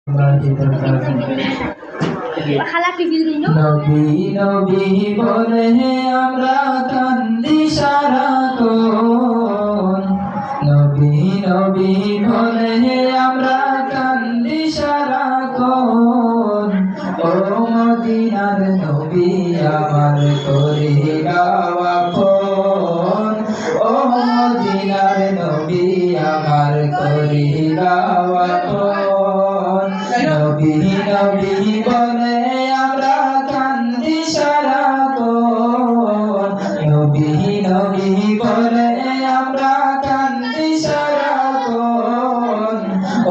নবী নবী বলে আমরা কান্দি সারাক্ষণ, নবী নবী বলে আমরা কান্দি সারাক্ষণ। ও মদিনার নবী আমার করিলাও আপন, ও মদিনার নবী আমার করিলাও আপন। নবী নবী বলে আমরা কান্দি সারাক্ষণ, নবী নবী বলে আমরা কান্দি সারাক্ষণ।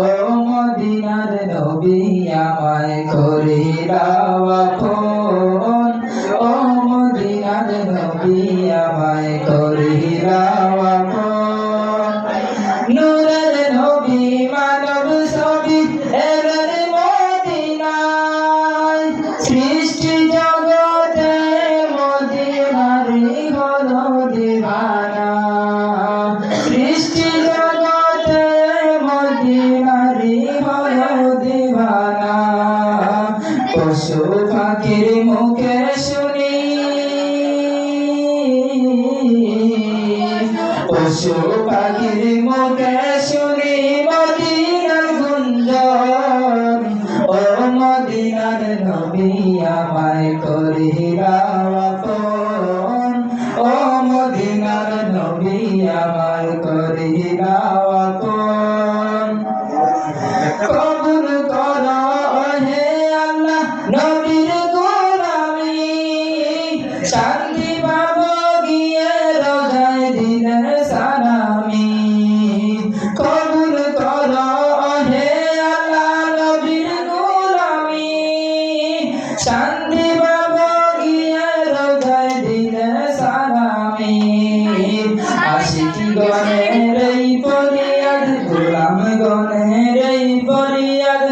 ও মদিনার নবী আমায় করিলাও আপন, ও মদিনার নবী আমায় করিলাও আপন। নূরের নবী মানব ছবি এলেন মদিনায়, সৃষ্টি জগতে মদিনারই হলো দিওয়ানা, সৃষ্টি জগতে মদিনারই হলো দিওয়ানা। পশু পাখির মুখে শুনি, পশু পাখির মুখে শুনি মদিনার গুঞ্জন। ও মদিনার নবী আমায় করিলাও আপন, ও মদিনার নবী আমায় করিলাও আপন। কবুল করো হে আল্লাহ নবীর গোলামি, শান্তি পাবো গিয়ে রোজায় দিলে সালামি। কবুল করো হে আল্লাহ নবীর গোলামি, শান্তি পাবো গিয়ে রোজায় দিলে সালামি। আশিক গণের এই ফরিয়াদ, গোলাম গণের এই ফরিয়াদ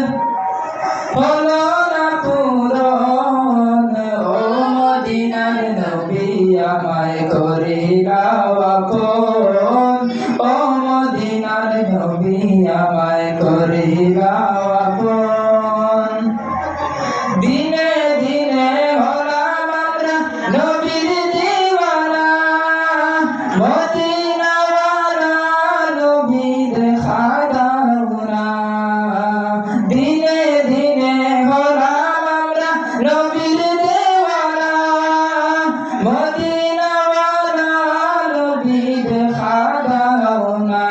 হলো না পূরণ। ও মদিনার নবী আমায় করিলাও আপন, ও মদিনার নবী আমায় করিলাও আপন। দিনে দিনে হলাম আমরা নবীর দিওয়ানা, মদিনাওয়ালা নবী দেখা দাও না। দিনে দিনে হলাম আমরা নবীর দিওয়ানা, মদিনাওয়ালা নবী দেখা দাও না,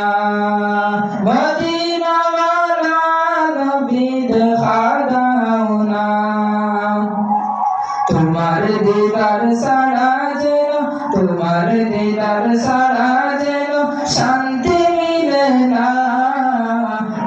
মদিনাওয়ালা নবী দেখা দাও না। তোমার দিদার ছাড়া যেন, তোমার দিদার ছাড়া যেন শান্তি মিলে না।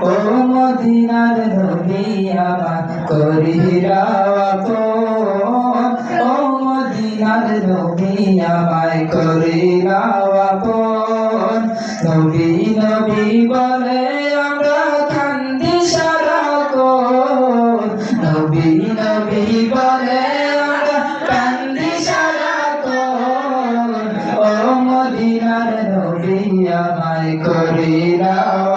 ও মদিনার নবী আমায় করিলাও আপন, ও মদিনার নবী আমায় করিলাও আপন। নবী নবী বলে আমরা কান্দি সারাক্ষণ, নবী নবী বলে আমরা কান্দি সারাক্ষণ। ও মদিনার নবী আমায় করিলাও